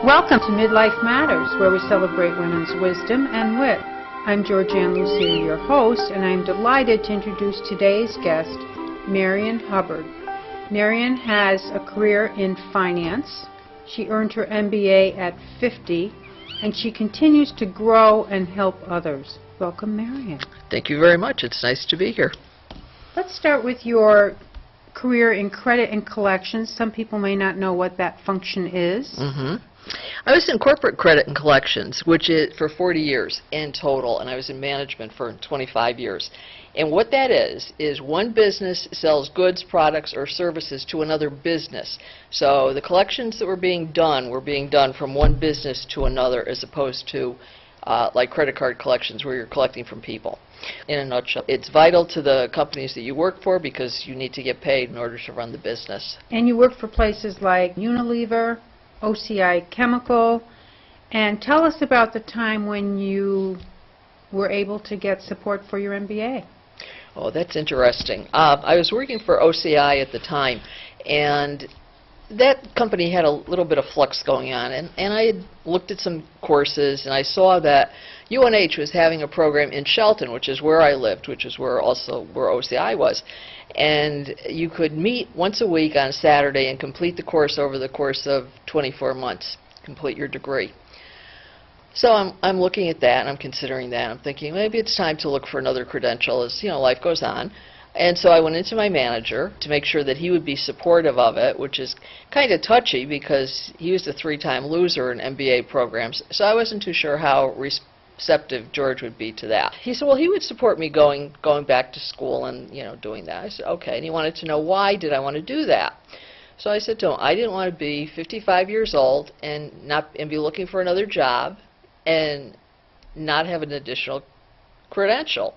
Welcome to MidLIFE Matters, where we celebrate women's wisdom and wit. I'm Georgian Lussier, your host, and I'm delighted to introduce today's guest, Marion Hubbard. Marion has a career in finance. She earned her MBA at 50, and she continues to grow and help others. Welcome, Marion. Thank you very much. It's nice to be here. Let's start with your career in credit and collections. Some people may not know what that function is. I was in corporate credit and collections, which is for 40 years in total, and I was in management for 25 years. And what that is one business sells goods, products, or services to another business. So the collections that were being done from one business to another, as opposed to like credit card collections where you're collecting from people. In a nutshell, it's vital to the companies that you work for because you need to get paid in order to run the business. And you work for places like Unilever, OCI Chemical, and tell us about the time when you were able to get support for your MBA. Oh, that's interesting. I was working for OCI at the time, and that company had a little bit of flux going on, and I had looked at some courses, and I saw that UNH was having a program in Shelton, which is where I lived, which is where OCI was. And you could meet once a week on Saturday and complete the course over the course of 24 months, complete your degree. So I'm looking at that, and I'm considering that. I'm thinking maybe it's time to look for another credential as, life goes on. And so I went into my manager to make sure that he would be supportive of it, which is kind of touchy because he was a 3-time loser in MBA programs. So I wasn't too sure how receptive George would be to that. He said, well, he would support me going back to school and, doing that. I said, okay. And he wanted to know why did I want to do that. So I said to him, I didn't want to be 55 years old and be looking for another job and not have an additional credential.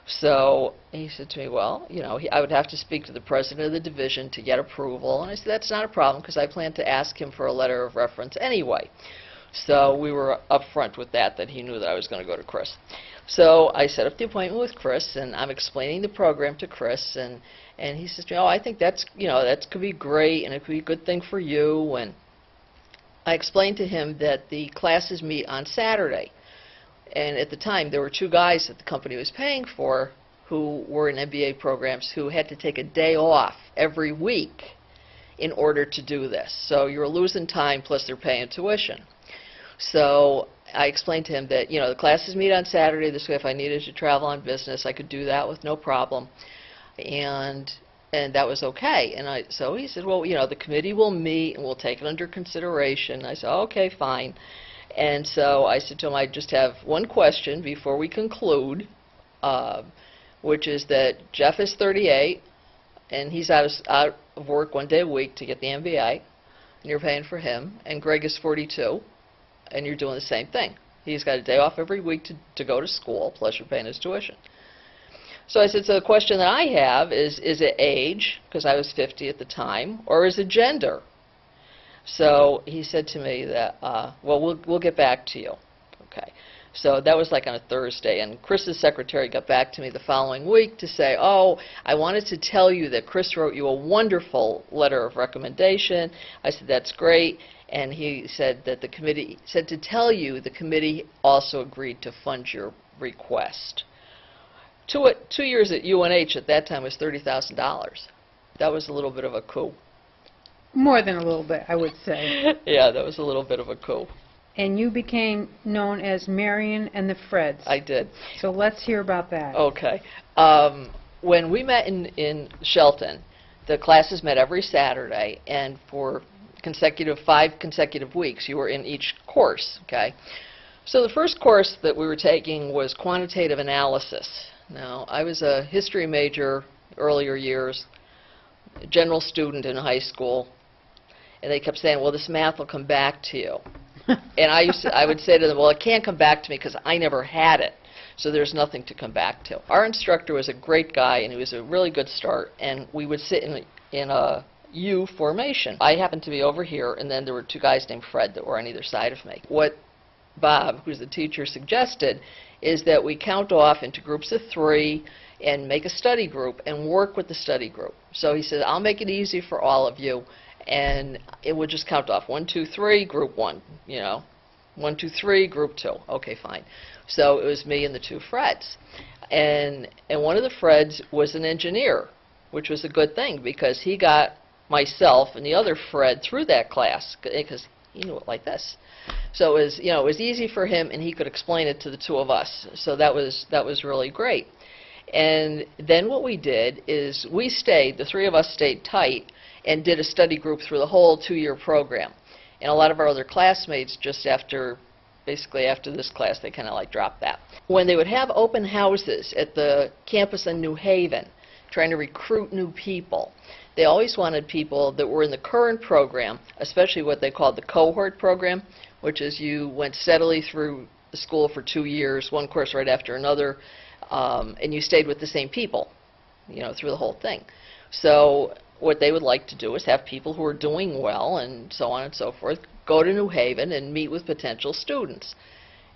So he said to me, well, I would have to speak to the president of the division to get approval. And I said, that's not a problem because I plan to ask him for a letter of reference anyway. So we were upfront with that he knew that I was going to go to Chris. So I set up the appointment with Chris, and I'm explaining the program to Chris, and he says, I think that could be great, and it could be a good thing for you. And I explained to him that the classes meet on Saturday. And at the time, there were 2 guys that the company was paying for who were in MBA programs who had to take a day off every week in order to do this. So you were losing time, plus they're paying tuition. So I explained to him that, the classes meet on Saturday. This way, if I needed to travel on business, I could do that with no problem. And that was okay. And so he said, well, the committee will meet and we'll take it under consideration. I said, okay, fine. And so I said to him, I just have one question before we conclude, which is that Jeff is 38, and he's out of work 1 day a week to get the MBA, and you're paying for him. And Greg is 42, and you're doing the same thing. He's got a day off every week to go to school, plus you're paying his tuition. So I said, so the question that I have is it age, because I was 50 at the time, or is it gender? So he said to me that, well, we'll get back to you. Okay. So that was like on a Thursday, and Chris's secretary got back to me the following week to say, oh, I wanted to tell you that Chris wrote you a wonderful letter of recommendation. I said, that's great. And he said that the committee said to tell you the committee also agreed to fund your request. 2 years at UNH at that time was $30,000. That was a little bit of a coup. More than a little bit, I would say. Yeah, that was a little bit of a coup. And you became known as Marion and the Freds. I did. So let's hear about that. Okay. When we met in Shelton, the classes met every Saturday, and for 5 consecutive weeks, you were in each course. Okay. So the first course that we were taking was quantitative analysis. Now, I was a history major earlier years, a general student in high school. And they kept saying, well, this math will come back to you. And I would say to them, well, it can't come back to me because I never had it. So there's nothing to come back to. Our instructor was a great guy, and he was a really good start. And we would sit in a U formation. I happened to be over here, and then there were 2 guys named Fred that were on either side of me. What Bob, who's the teacher, suggested is that we count off into groups of 3 and make a study group and work with the study group. So he said, I'll make it easy for all of you. And it would just count off 1, 2, 3, group 1, you know, 1, 2, 3, group 2. Okay, fine. So it was me and the 2 Freds. And one of the Freds was an engineer, which was a good thing because he got myself and the other Fred through that class because he knew it like this. So it was, you know, it was easy for him, and he could explain it to the 2 of us. So that was really great. And then what we did is we stayed, the 3 of us stayed tight and did a study group through the whole 2-year program. And a lot of our other classmates, just after, basically after this class, they kind of like dropped that. When they would have open houses at the campus in New Haven, trying to recruit new people, they always wanted people that were in the current program, especially what they called the cohort program, which is you went steadily through the school for 2 years, one course right after another, and you stayed with the same people, you know, through the whole thing. So what they would like to do is have people who are doing well and so on and so forth go to New Haven and meet with potential students.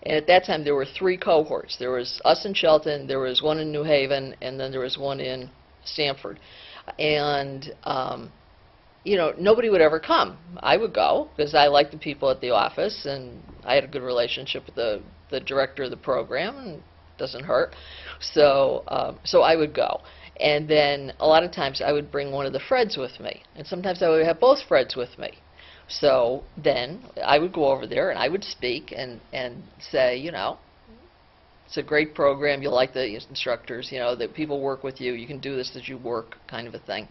And at that time there were 3 cohorts. There was us in Shelton, there was one in New Haven, and then there was one in Stamford. And you know, nobody would ever come. I would go because I liked the people at the office and I had a good relationship with the director of the program, and it doesn't hurt. So so I would go. And then a lot of times I would bring one of the Freds with me, and sometimes I would have both Freds with me. So then I would go over there and I would speak and say, you know, it's a great program, you'll like the instructors, you know, that people work with you, you can do this as you work, kind of a thing.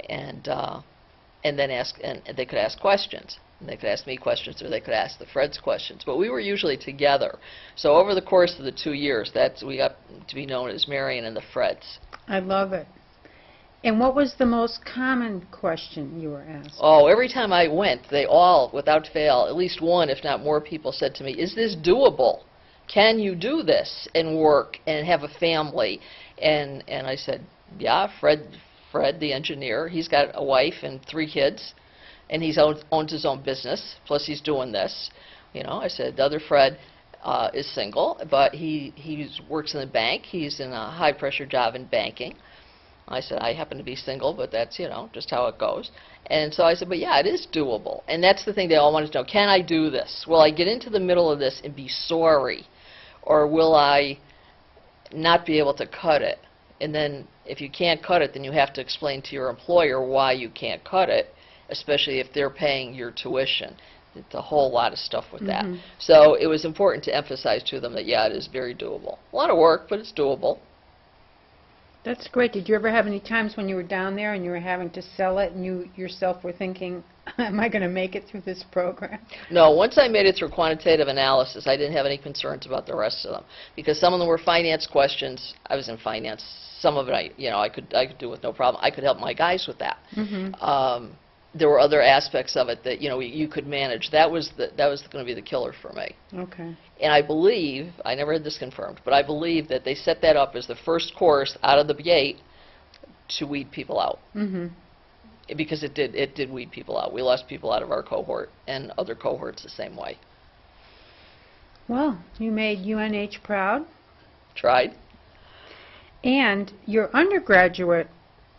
And then ask, and they could ask questions. And they could ask me questions, or they could ask the Freds questions. But we were usually together. So over the course of the 2 years, we got to be known as Marion and the Freds. I love it. And what was the most common question you were asked? Oh, every time I went, they all, without fail, at least one, if not more people said to me, is this doable? Can you do this and work and have a family? And I said, yeah, Fred, the engineer, he's got a wife and 3 kids, and he owns his own business, plus he's doing this. You know, I said, the other Fred is single, but he works in the bank. He's in a high-pressure job in banking. I said, I happen to be single, but that's, you know, just how it goes. And so I said, but yeah, it is doable. And that's the thing they all wanted to know. Can I do this? Will I get into the middle of this and be sorry? Or will I not be able to cut it? And then if you can't cut it, then you have to explain to your employer why you can't cut it, especially if they're paying your tuition. It's a whole lot of stuff with that. So it was important to emphasize to them that, yeah, it is very doable. A lot of work, but it's doable. That's great. Did you ever have any times when you were down there and you were having to sell it and you yourself were thinking, am I going to make it through this program? No, once I made it through quantitative analysis, I didn't have any concerns about the rest of them, because some of them were finance questions. I was in finance. Some of it, I could do with no problem. I could help my guys with that. There were other aspects of it that, you know, you could manage. That was going to be the killer for me. Okay. And I believe, I never had this confirmed, but I believe that they set that up as the first course out of the gate to weed people out. Because it did weed people out. We lost people out of our cohort and other cohorts the same way. Well, you made UNH proud. Tried. And your undergraduate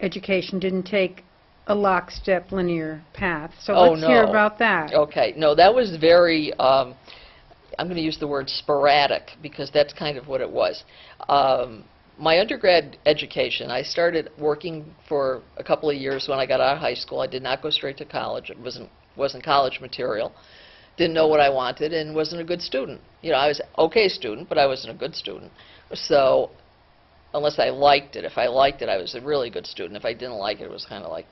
education didn't take a lockstep linear path. So let's hear about that. Okay. No, that was very, I'm going to use the word sporadic, because that's kind of what it was. My undergrad education, I started working for a couple of years when I got out of high school. I did not go straight to college. It wasn't college material. Didn't know what I wanted and wasn't a good student. You know, I was an okay student, but I wasn't a good student. So unless I liked it. If I liked it, I was a really good student. If I didn't like it, it was kind of like...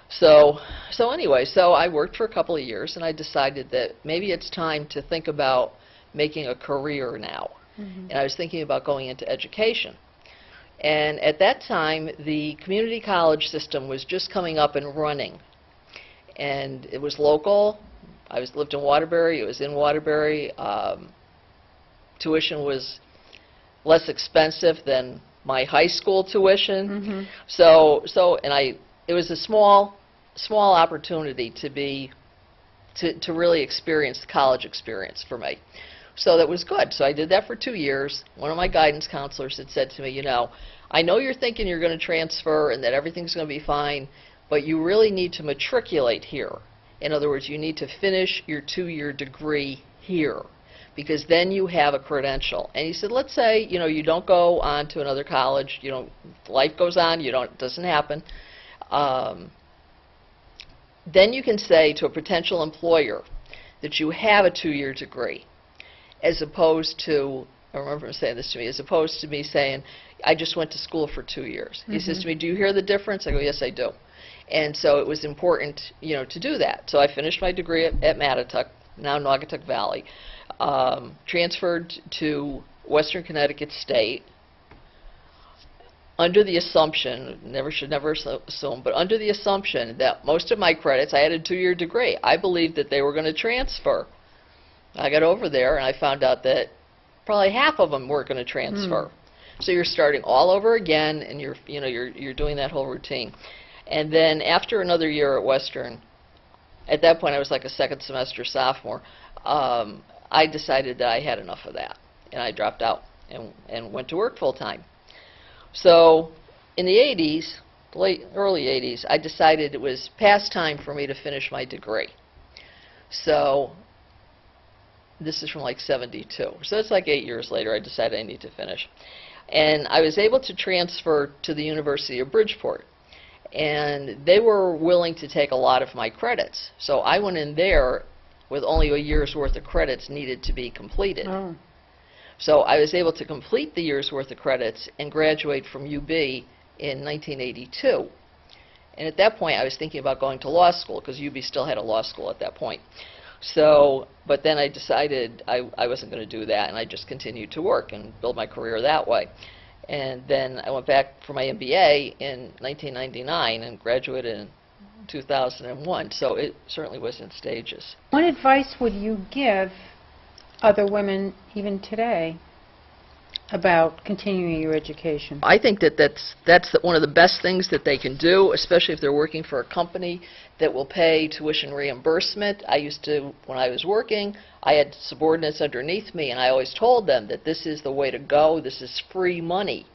So anyway, so I worked for a couple of years, and I decided that maybe it's time to think about making a career now. And I was thinking about going into education. And at that time, the community college system was just coming up and running. And it was local. I lived in Waterbury. It was in Waterbury. Tuition was less expensive than my high school tuition. It was a small opportunity to really experience the college experience for me. So that was good. So I did that for 2 years. One of my guidance counselors had said to me, you know, I know you're thinking you're going to transfer and that everything's going to be fine, but you really need to matriculate here. In other words, you need to finish your 2-year degree here, because then you have a credential. And he said, let's say, you know, you don't go on to another college, you know, life goes on, it doesn't happen. Then you can say to a potential employer that you have a 2-year degree, as opposed to, I remember him saying this to me, as opposed to me saying, I just went to school for 2 years. He says to me, do you hear the difference? I go, yes, I do. And so it was important, you know, to do that. So I finished my degree at Mattituck, now Naugatuck Valley, transferred to Western Connecticut State, under the assumption, should never assume, but under the assumption that most of my credits, I had a 2-year degree. I believed that they were going to transfer. I got over there and I found out that probably half of them weren't going to transfer. So you're starting all over again, and you're doing that whole routine. And then after another year at Western, at that point I was like a second semester sophomore, I decided that I had enough of that, and I dropped out and went to work full time. So in the 80s, early 80s, I decided it was past time for me to finish my degree. So this is from like 72. So it's like 8 years later I decided I need to finish. And I was able to transfer to the University of Bridgeport. And they were willing to take a lot of my credits. So I went in there with only a year's worth of credits needed to be completed. Oh. So I was able to complete the year's worth of credits and graduate from UB in 1982. And at that point I was thinking about going to law school, because UB still had a law school at that point. So, but then I decided I wasn't going to do that, and I just continued to work and build my career that way. And then I went back for my MBA in 1999 and graduated in 2001. So it certainly was in stages. What advice would you give other women, even today, about continuing your education? I think that that's one of the best things that they can do, especially if they're working for a company that will pay tuition reimbursement. I used to, when I was working, I had subordinates underneath me, and I always told them that this is the way to go. This is free money.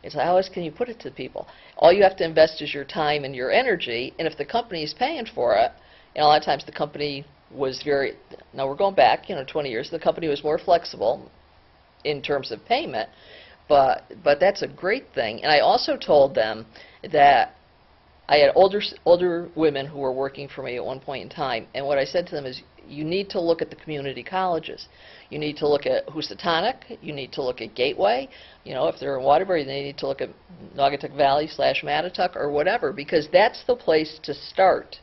It's like, how else can you put it to people? All you have to invest is your time and your energy, and if the company is paying for it, and a lot of times the company was very, now we're going back, 20 years, the company was more flexible in terms of payment, but that's a great thing. And I also told them that I had older women who were working for me at one point in time, and what I said to them is, you need to look at the community colleges. You need to look at Housatonic, you need to look at Gateway, if they're in Waterbury, they need to look at Naugatuck Valley / Mattituck or whatever, because that's the place to start.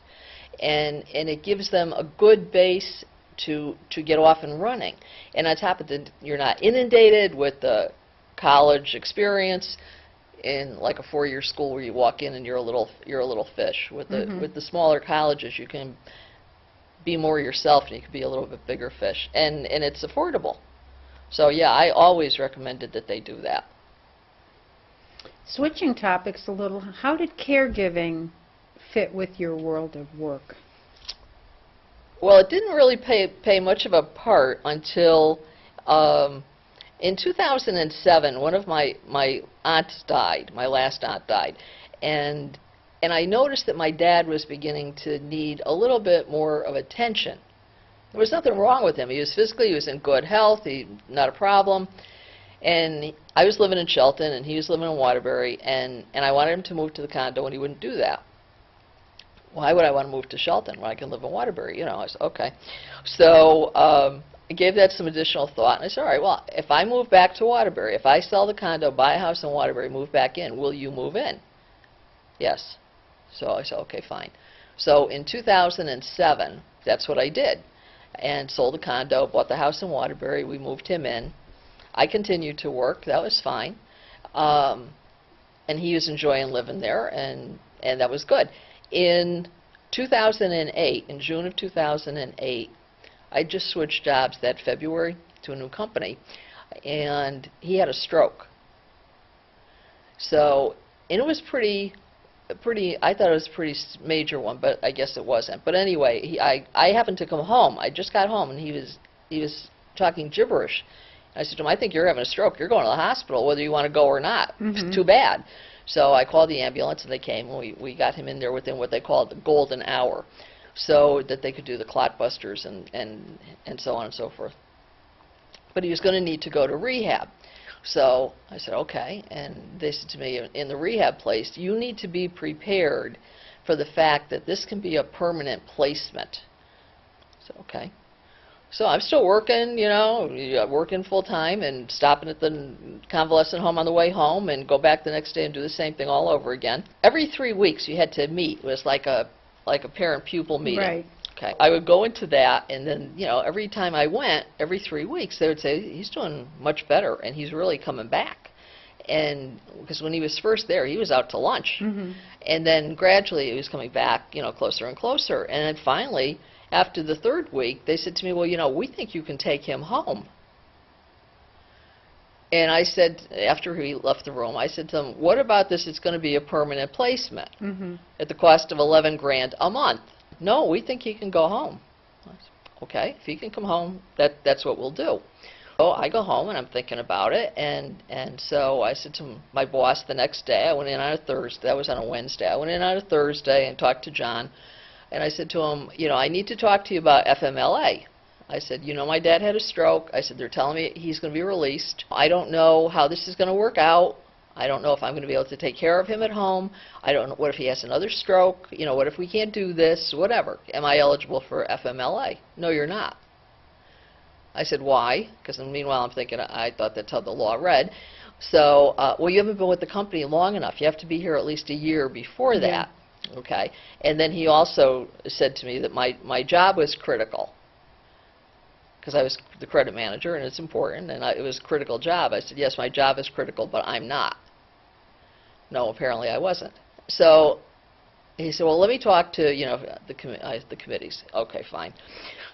And it gives them a good base to get off and running. And on top of that, you're not inundated with the college experience in like a 4-year school where you walk in and you're a little fish. With the smaller colleges, you can be more yourself and you can be a little bit bigger fish. And it's affordable. So yeah, I always recommended that they do that. Switching topics a little, how did caregiving fit with your world of work? Well, it didn't really play much of a part until in 2007, one of my aunts died, my last aunt died, and I noticed that my dad was beginning to need a little bit more of attention. There was nothing wrong with him. He was physically, he was in good health, not a problem. And I was living in Shelton, and he was living in Waterbury, and I wanted him to move to the condo, and he wouldn't do that. Why would I want to move to Shelton when I can live in Waterbury? I said, okay. So I gave that some additional thought, and I said, all right, well, if I move back to Waterbury, if I sell the condo, buy a house in Waterbury, move back in, will you move in? Yes. So I said, okay, fine. So in 2007, that's what I did, and sold the condo, bought the house in Waterbury, we moved him in. I continued to work, that was fine, and he was enjoying living there, and that was good. In 2008, in June of 2008, I just switched jobs that February to a new company, and he had a stroke. So, and it was pretty, I thought it was a pretty major one, but I guess it wasn't. But anyway, I happened to come home. I just got home, and he was talking gibberish. I said to him, I think you're having a stroke. You're going to the hospital whether you want to go or not. It's too bad. So I called the ambulance, and they came, and we got him in there within what they called the golden hour, so that they could do the clot busters and so on and so forth. But he was going to need to go to rehab. So I said, okay, and they said to me, in the rehab place, you need to be prepared for the fact that this can be a permanent placement. So, okay. So I'm still working, you know, working full-time and stopping at the convalescent home on the way home and go back the next day and do the same thing all over again. Every 3 weeks you had to meet. It was like a parent-pupil meeting. Right. Okay. I would go into that, and then, you know, every time I went, every 3 weeks, they would say, he's doing much better, and he's really coming back. And because when he was first there, he was out to lunch. Mm-hmm. And then gradually he was coming back, you know, closer and closer. And then finally, after the 3rd week, they said to me, well, you know, we think you can take him home. And I said, after he left the room, I said to them, what about this? It's going to be a permanent placement at the cost of $11,000 a month. No, we think he can go home. I said, okay, if he can come home, that's what we'll do. So I go home, and I'm thinking about it, and so I said to my boss the next day, I went in on a Thursday, that was on a Wednesday, I went in on a Thursday and talked to John, and I said to him, you know, I need to talk to you about FMLA. I said, you know, my dad had a stroke. I said, they're telling me he's going to be released. I don't know how this is going to work out. I don't know if I'm going to be able to take care of him at home. I don't know, what if he has another stroke? You know, what if we can't do this? Whatever. Am I eligible for FMLA? No, you're not. I said, why? Because meanwhile I'm thinking, I thought that's how the law read. So, well, you haven't been with the company long enough. You have to be here at least a year before that. Yeah. Okay. And then he also said to me that my job was critical, because I was the credit manager, and it's important, and it was a critical job. I said, yes, my job is critical, but I'm not. No, apparently I wasn't. So he said, well, let me talk to, you know, the committees. Okay, fine.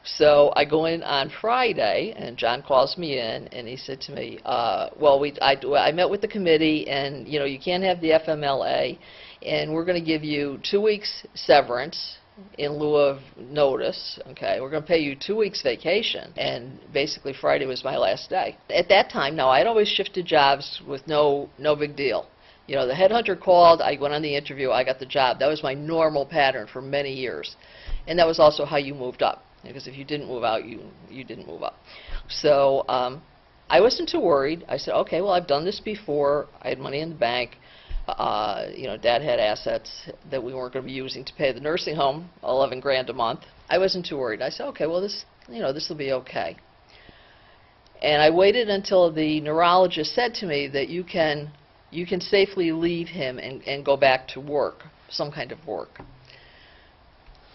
So I go in on Friday, and John calls me in, and he said to me, well, I met with the committee, and, you know, you can't have the FMLA, and we're going to give you 2 weeks severance in lieu of notice. Okay, we're going to pay you 2 weeks vacation, and basically Friday was my last day. At that time, now, I'd always shifted jobs with no big deal. You know, the headhunter called, I went on the interview, I got the job. That was my normal pattern for many years, and that was also how you moved up, because if you didn't move out, you didn't move up. So I wasn't too worried. I said, okay, well, I've done this before. I had money in the bank. You know, Dad had assets that we weren't going to be using to pay the nursing home, $11,000 a month. I wasn't too worried. I said, okay, well, this will be okay. And I waited until the neurologist said to me that you can safely leave him and go back to work, some kind of work.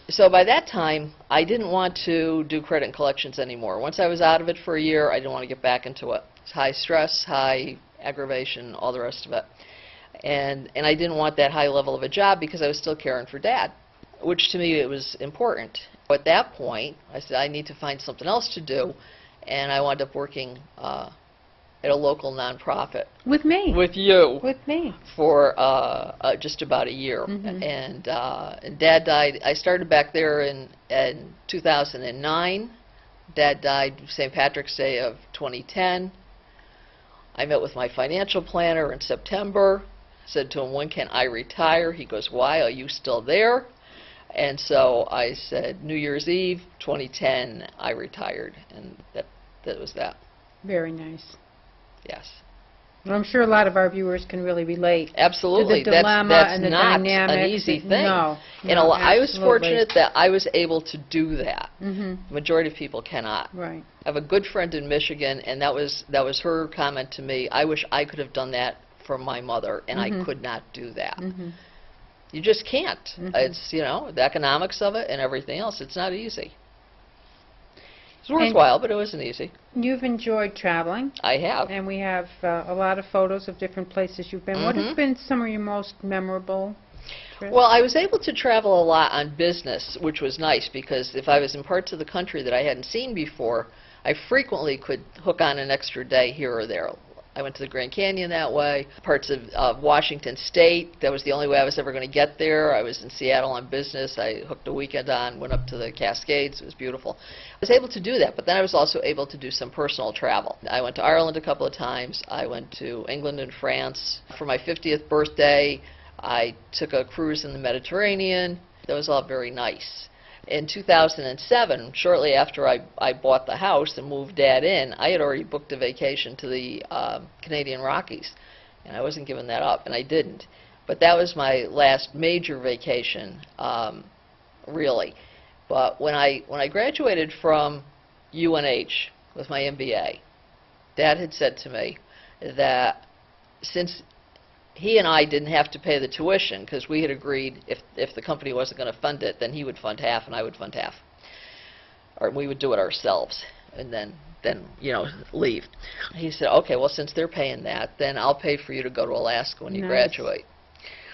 So by that time, I didn't want to do credit and collections anymore. Once I was out of it for a year, I didn't want to get back into it. High stress, high aggravation, all the rest of it. And I didn't want that high level of a job because I was still caring for Dad, which to me it was important. At that point, I said I need to find something else to do, and I wound up working at a local nonprofit. With me. With you. With me. For just about a year. And Dad died. I started back there in 2009. Dad died St. Patrick's Day of 2010. I met with my financial planner in September. Said to him, when can I retire? He goes, why? Are you still there? And so I said, New Year's Eve, 2010, I retired. And that was that. Very nice. Yes. Well, I'm sure a lot of our viewers can really relate. Absolutely. To the dilemma that's and the not dynamics. an easy thing. No. And I was fortunate that I was able to do that. The majority of people cannot. Right. I have a good friend in Michigan, and that was her comment to me. I wish I could have done that for my mother, and I could not do that. You just can't. It's, you know, the economics of it and everything else. It's not easy. It's worthwhile, but it wasn't easy. You've enjoyed traveling. I have. And we have a lot of photos of different places you've been. What have been some of your most memorable trips? Well, I was able to travel a lot on business, which was nice, because if I was in parts of the country that I hadn't seen before, I frequently could hook on an extra day here or there. I went to the Grand Canyon that way, parts of Washington State. That was the only way I was ever going to get there. I was in Seattle on business. I hooked a weekend on, went up to the Cascades. It was beautiful. I was able to do that, but then I was also able to do some personal travel. I went to Ireland a couple of times. I went to England and France. For my 50th birthday, I took a cruise in the Mediterranean. That was all very nice. In 2007, shortly after I bought the house and moved Dad in, I had already booked a vacation to the Canadian Rockies, and I wasn't giving that up, and I didn't. But that was my last major vacation, really. But when I graduated from UNH with my MBA, Dad had said to me that since he and I didn't have to pay the tuition, because we had agreed if the company wasn't going to fund it, then he would fund half and I would fund half. Or we would do it ourselves and then leave. He said, okay, well, since they're paying that, then I'll pay for you to go to Alaska when you graduate.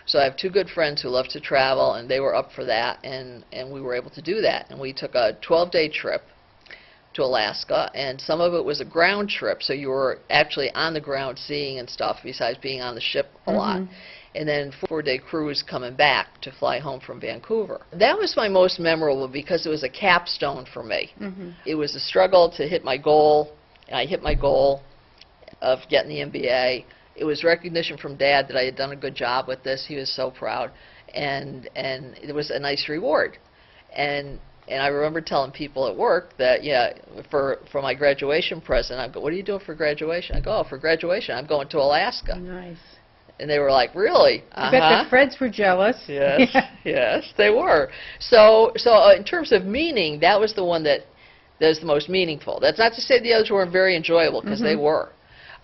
So I have two good friends who love to travel, and they were up for that, and we were able to do that. And we took a 12-day trip to Alaska, and some of it was a ground trip, so you were actually on the ground seeing and stuff besides being on the ship a lot. And then 4-day cruise coming back to fly home from Vancouver. That was my most memorable because it was a capstone for me. It was a struggle to hit my goal, and I hit my goal of getting the MBA. It was recognition from Dad that I had done a good job with this. He was so proud, and it was a nice reward. And I remember telling people at work that, yeah, for my graduation present, I go, what are you doing for graduation? I go, oh, for graduation, I'm going to Alaska. Nice. And they were like, really? I bet the Freds were jealous. Yes, yes, they were. So in terms of meaning, that was the one that was the most meaningful. That's not to say the others weren't very enjoyable, because they were.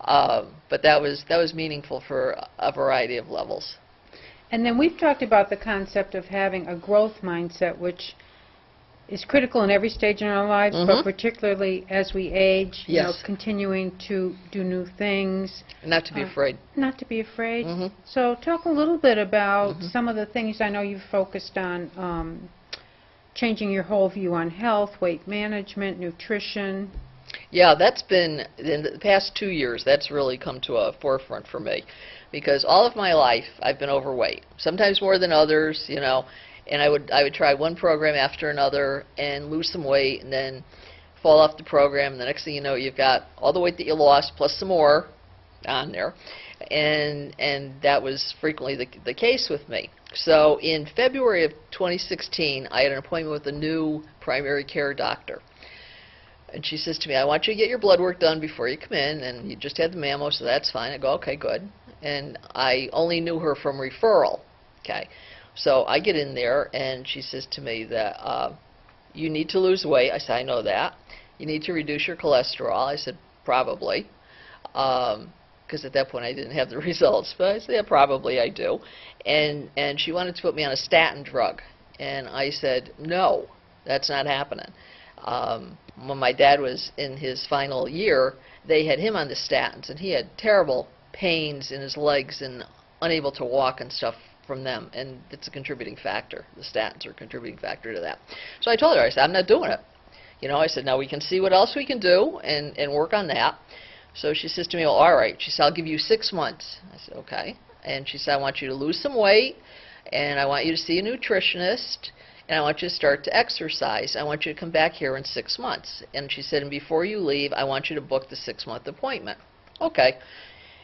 But that was meaningful for a variety of levels. And then we've talked about the concept of having a growth mindset, which is critical in every stage in our lives, but particularly as we age, you know, continuing to do new things. And not to be afraid. Not to be afraid. So talk a little bit about some of the things I know you've focused on, changing your whole view on health, weight management, nutrition. Yeah, that's been, in the past 2 years, that's really come to a forefront for me. Because all of my life, I've been overweight. Sometimes more than others, you know. And I would try one program after another and lose some weight and then fall off the program. And the next thing you know, you've got all the weight that you lost plus some more on there. And that was frequently the case with me. So in February of 2016, I had an appointment with a new primary care doctor. And she says to me, I want you to get your blood work done before you come in, and you just had the mammo, so that's fine. I go, okay, good. And I only knew her from referral. Okay. So I get in there, and she says to me that you need to lose weight. I said, I know that. You need to reduce your cholesterol. I said, probably, because at that point I didn't have the results. But I said, yeah, probably I do. And she wanted to put me on a statin drug. And I said, no, that's not happening. When my dad was in his final year, they had him on the statins, and he had terrible pains in his legs and unable to walk and stuff from them, and it's a contributing factor. The statins are a contributing factor to that. So I told her, I said, I'm not doing it. You know, I said, now we can see what else we can do and work on that. So she says to me, well, all right. She said, I'll give you 6 months. I said, okay. And she said, I want you to lose some weight, and I want you to see a nutritionist, and I want you to start to exercise. I want you to come back here in 6 months. And she said, and before you leave, I want you to book the 6-month appointment. Okay.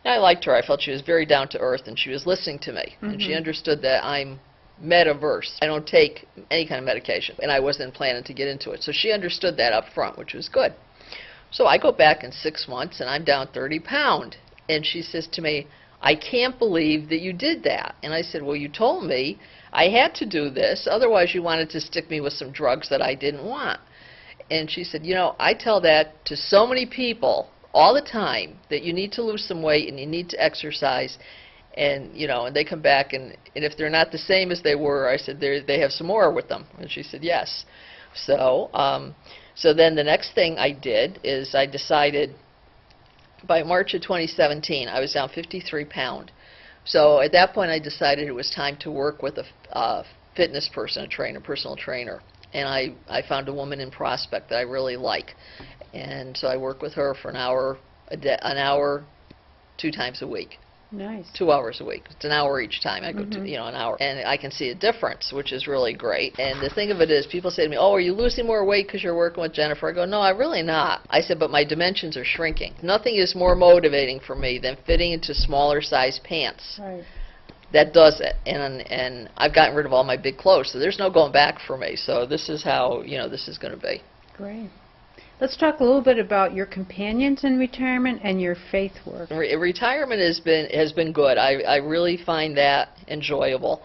And I liked her. I felt she was very down to earth, and she was listening to me. And she understood that I'm med-averse. I don't take any kind of medication, and I wasn't planning to get into it. So she understood that up front, which was good. So I go back in 6 months, and I'm down 30 pounds. And she says to me, I can't believe that you did that. And I said, well, you told me I had to do this. Otherwise, you wanted to stick me with some drugs that I didn't want. And she said, you know, I tell that to so many people all the time, that you need to lose some weight and you need to exercise, and you know, and they come back, and if they're not the same as they were, I said, they have some more with them. And she said, yes. So so then the next thing I did is I decided by March of 2017 I was down 53 pounds. So at that point I decided it was time to work with a fitness person, a trainer, personal trainer. And I found a woman in Prospect that I really like. And so I work with her for an hour 2 times a week. Nice. 2 hours a week. It's an hour each time. I go to, an hour. And I can see a difference, which is really great. And the thing of it is, people say to me, oh, are you losing more weight because you're working with Jennifer? I go, no, I'm really not. I said, but my dimensions are shrinking. Nothing is more motivating for me than fitting into smaller size pants. Right. That does it. And I've gotten rid of all my big clothes, so there's no going back for me. So this is how, this is going to be. Great. Let's talk a little bit about your companions in retirement and your faith work. Retirement has been good. I really find that enjoyable,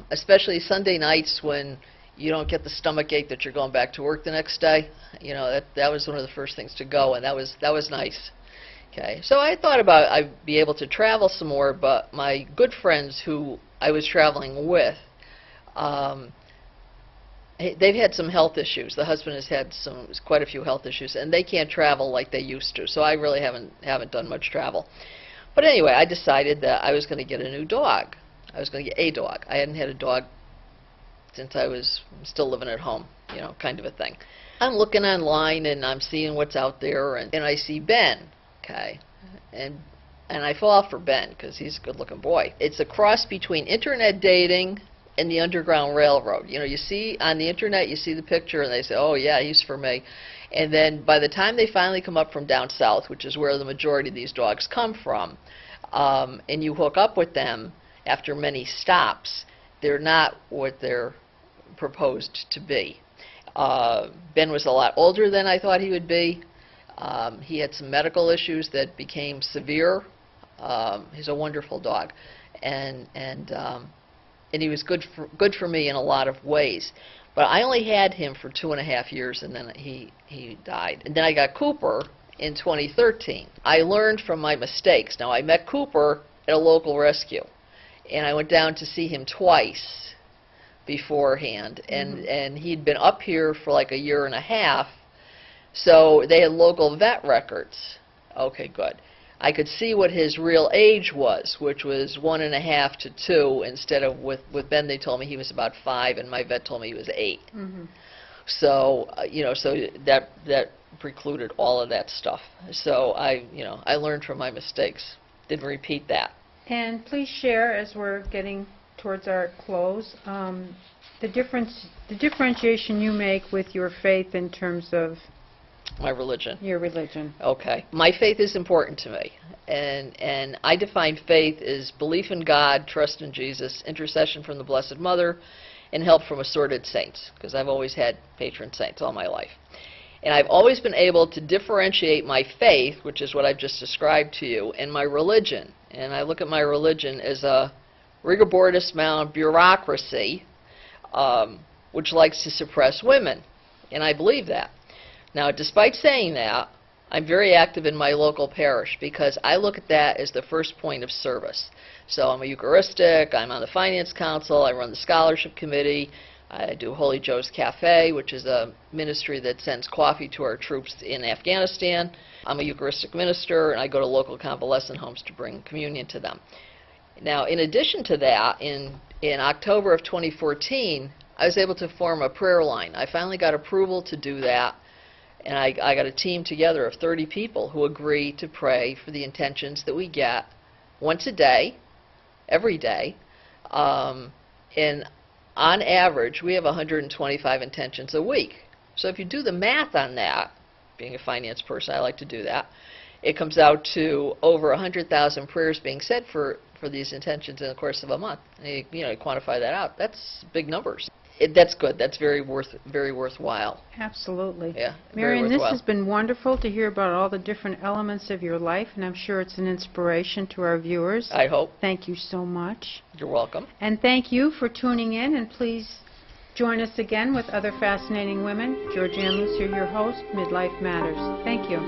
especially Sunday nights when you don't get the stomach ache that you're going back to work the next day. That was one of the first things to go, and that was nice. Okay, so I thought about I'd be able to travel some more, but my good friends who I was traveling with, they've had some health issues. The husband has had quite a few health issues, and they can't travel like they used to. So I really haven't done much travel. But anyway, I decided that I was going to get a new dog. I was going to get a dog. I hadn't had a dog since I was still living at home, kind of a thing. I'm looking online and I'm seeing what's out there, and I see Ben. Okay, and I fall for Ben because he's a good-looking boy. It's a cross between internet dating and the Underground Railroad. You see on the internet, you see the picture and they say, oh yeah, he's for me. And then by the time they finally come up from down south, which is where the majority of these dogs come from, and you hook up with them after many stops, they're not what they're proposed to be. Ben was a lot older than I thought he would be. He had some medical issues that became severe. He's a wonderful dog. And he was good for me in a lot of ways. But I only had him for 2.5 years, and then he died. And then I got Cooper in 2013. I learned from my mistakes. Now, I met Cooper at a local rescue, and I went down to see him twice beforehand. And he'd been up here for like 1.5 years, so they had local vet records. Okay, good. I could see what his real age was, which was 1.5 to 2, instead of with Ben they told me he was about 5, and my vet told me he was 8. So so that precluded all of that stuff. So I learned from my mistakes. Didn't repeat that. And please share, as we're getting towards our close, the differentiation you make with your faith in terms of my religion. Your religion. Okay. My faith is important to me. And I define faith as belief in God, trust in Jesus, intercession from the Blessed Mother, and help from assorted saints, because I've always had patron saints all my life. And I've always been able to differentiate my faith, which is what I've just described to you, and my religion. And I look at my religion as a rigor mortis amount of bureaucracy, which likes to suppress women. And I believe that. Now, despite saying that, I'm very active in my local parish because I look at that as the first point of service. So I'm a Eucharistic, I'm on the Finance Council, I run the Scholarship Committee, I do Holy Joe's Cafe, which is a ministry that sends coffee to our troops in Afghanistan. I'm a Eucharistic minister, and I go to local convalescent homes to bring communion to them. Now, in addition to that, in October of 2014, I was able to form a prayer line. I finally got approval to do that. And I got a team together of 30 people who agree to pray for the intentions that we get once a day, every day. And on average, we have 125 intentions a week. So if you do the math on that, being a finance person, I like to do that, it comes out to over 100,000 prayers being said for these intentions in the course of a month. And you quantify that out. That's big numbers. That's good. That's very worthwhile. Absolutely. Yeah, Marion, this has been wonderful to hear about all the different elements of your life, and I'm sure it's an inspiration to our viewers. I hope. Thank you so much. You're welcome. And thank you for tuning in, and please join us again with other fascinating women. Georgian Lussier, your host, MidLIFE Matters. Thank you.